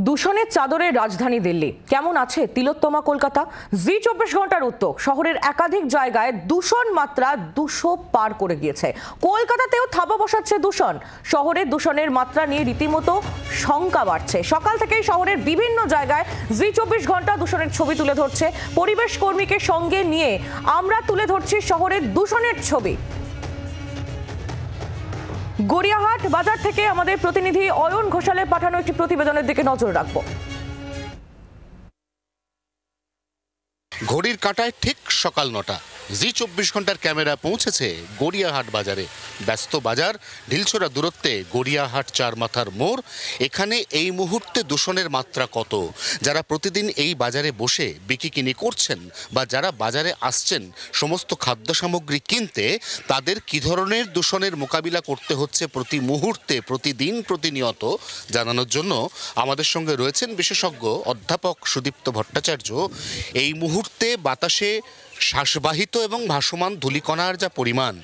দূষণের চাদরে রাজধানী দিল্লি, কেমন আছে তিলোত্তমা কলকাতা? জি 24 ঘন্টার উত্তর, শহরের একাধিক জায়গায় দূষণ মাত্রা 200 পার করে গিয়েছে। কলকাতাতেও থাবা বসাচ্ছে দূষণ। শহরের দূষণের মাত্রা নিয়ে রীতিমতো শঙ্কা বাড়ছে। সকাল থেকেই শহরের বিভিন্ন জায়গায় জি 24 ঘন্টা দূষণের ছবি তুলে ধরছে। পরিবেশ কর্মীকে সঙ্গে নিয়ে আমরা তুলে ধরছি শহরের দূষণের ছবি। গড়িয়াহাট বাজার থেকে আমাদের প্রতিনিধি অয়ন ঘোষালের পাঠানো একটি প্রতিবেদনের দিকে নজর রাখব। ঘড়ির কাঁটায় ঠিক সকাল 9টা। জি 24 ঘন্টার ক্যামেরা পৌঁছেছে গড়িয়াহাট বাজারে। ব্যস্ত বাজার, ঢিলছোড়া দূরত্বে গড়িয়াহাট চার মাথার মোড়। এখানে এই মুহূর্তে দূষণের মাত্রা কত? যারা প্রতিদিন এই বাজারে বসে বিকিকিনি করছেন বা যারা বাজারে আসছেন সমস্ত খাদ্য সামগ্রী কিনতে, তাদের কি ধরনের দূষণের মোকাবিলা করতে হচ্ছে প্রতি মুহূর্তে, প্রতিদিন, প্রতিনিয়ত জানানোর জন্য আমাদের সঙ্গে রয়েছেন বিশেষজ্ঞ অধ্যাপক সুদীপ্ত ভট্টাচার্য। এই মুহূর্তে বাতাসে শ্বাসবাহিত এবং ভাসমান ধূলিকণার যা পরিমাণ,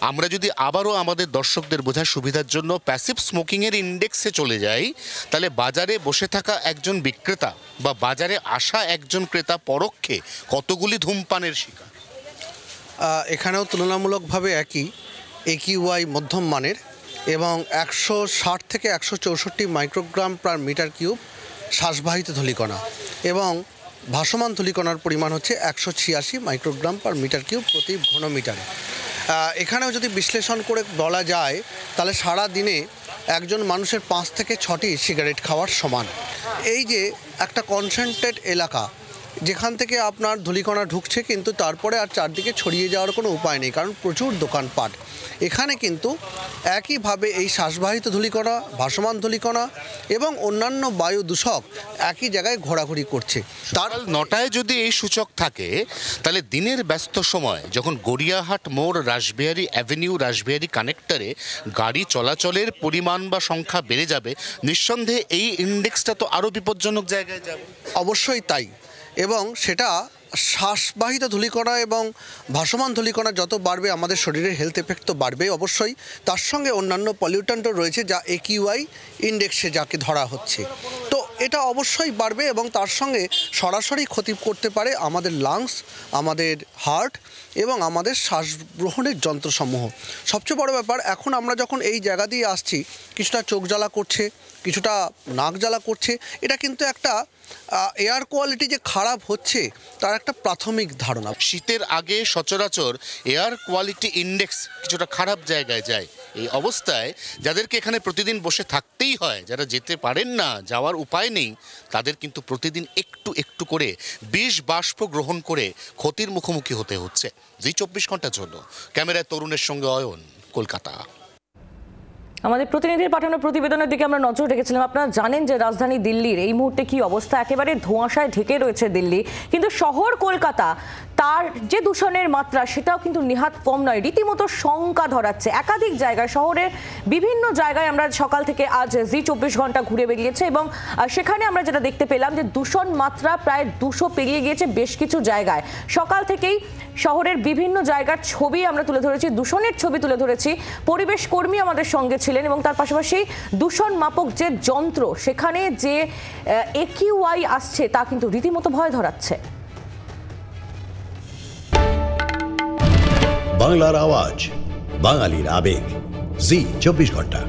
আমরা যদি আবারও আমাদের দর্শকদের বোঝার সুবিধার জন্য প্যাসিভ স্মোকিংয়ের ইন্ডেক্সে চলে যাই, তাহলে বাজারে বসে থাকা একজন বিক্রেতা বা বাজারে আসা একজন ক্রেতা পরোক্ষে কতগুলি ধূমপানের শিকার। এখানেও তুলনামূলকভাবে একই AQI মধ্যম মানের এবং 160 থেকে 164 মাইক্রোগ্রাম পার মিটার কিউব শ্বাসবাহিত ধূলিকণা এবং ভাসমান ধূলিকণার পরিমাণ হচ্ছে 186 মাইক্রোগ্রাম পার মিটার কিউব প্রতি ঘনমিটারে। এখানেও যদি বিশ্লেষণ করে বলা যায় তাহলে সারা দিনে একজন মানুষের 5 থেকে 6টি সিগারেট খাওয়ার সমান। এই যে একটা কনসেন্ট্রেট এলাকা, যেখান থেকে আপনার ধূলিকণা ঢুকছে কিন্তু তারপরে আর চারদিকে ছড়িয়ে যাওয়ার কোনো উপায় নেই, কারণ প্রচুর দোকানপাট। এখানে কিন্তু একইভাবে এই শ্বাসবাহিত ধূলিকণা, ভাসমান ধূলিকণা এবং অন্যান্য বায়ু দূষক একই জায়গায় ঘোরাঘুরি করছে। তার 9টায় যদি এই সূচক থাকে, তাহলে দিনের ব্যস্ত সময় যখন গড়িয়াহাট মোড়, রাসবিহারী অ্যাভিনিউ, রাসবিহারী কানেক্টরে গাড়ি চলাচলের পরিমাণ বা সংখ্যা বেড়ে যাবে, নিঃসন্দেহে এই ইন্ডেক্সটা তো আরও বিপজ্জনক জায়গায় যাবে। অবশ্যই তাই, এবং সেটা শ্বাসবাহিত ধূলিকণা এবং ভাসমান ধূলিকণা যত বাড়বে আমাদের শরীরের হেলথ এফেক্ট তো বাড়বে অবশ্যই। তার সঙ্গে অন্যান্য পলিউট্যান্টও রয়েছে যা AQI ইন্ডেক্সে যাকে ধরা হচ্ছে, তো এটা অবশ্যই বাড়বে এবং তার সঙ্গে সরাসরি ক্ষতি করতে পারে আমাদের লাংস, আমাদের হার্ট এবং আমাদের শ্বাস গ্রহণের যন্ত্রসমূহ। সবচেয়ে বড় ব্যাপার, এখন আমরা যখন এই জায়গা দিয়ে আসছি, কিছুটা চোখ জ্বালা করছে, কিছুটা নাক জ্বালা করছে। এটা কিন্তু একটা এয়ার কোয়ালিটি যে খারাপ হচ্ছে তার একটা প্রাথমিক ধারণা। শীতের আগে সচরাচর এয়ার কোয়ালিটি ইন্ডেক্স কিছুটা খারাপ জায়গায় যায়। এই অবস্থায় যাদেরকে এখানে প্রতিদিন বসে থাকতেই হয়, যারা যেতে পারেন না, যাওয়ার উপায় নেই, তাদের কিন্তু প্রতিদিন একটু একটু করে বিষ বাষ্প গ্রহণ করে ক্ষতির মুখোমুখি হতে হচ্ছে। জি 24 ঘন্টার জন্য ক্যামেরায় তরুণের সঙ্গে অয়ন, কলকাতা। আমাদের প্রতিনিধির পাঠানো প্রতিবেদনের দিকে আমরা নজর রেখেছিলাম। আপনারা জানেন যে রাজধানী দিল্লির এই মুহূর্তে কি অবস্থা, একেবারে ধোঁয়াশায় ঢেকে রয়েছে দিল্লি। কিন্তু শহর কলকাতা, তার যে দূষণের মাত্রা সেটাও কিন্তু নেহাত কম নয়, রীতিমতো শঙ্কা ধরাচ্ছে। একাধিক জায়গায়, শহরের বিভিন্ন জায়গায় আমরা সকাল থেকে আজ জি 24 ঘন্টা ঘুরে বেরিয়েছে এবং সেখানে আমরা যেটা দেখতে পেলাম যে দূষণ মাত্রা প্রায় 200 পেরিয়ে গিয়েছে বেশ কিছু জায়গায়। সকাল থেকেই শহরের বিভিন্ন জায়গার ছবি আমরা তুলে ধরেছি, দূষণের ছবি তুলে ধরেছি। পরিবেশ কর্মী আমাদের সঙ্গে ছিলেন এবং তার পাশাপাশি দূষণ মাপক যে যন্ত্র, সেখানে যে AQI আসছে তা কিন্তু রীতিমতো ভয় ধরাচ্ছে। বাংলার আওয়াজ, বাঙালির আবেগ, জি 24 ঘন্টা।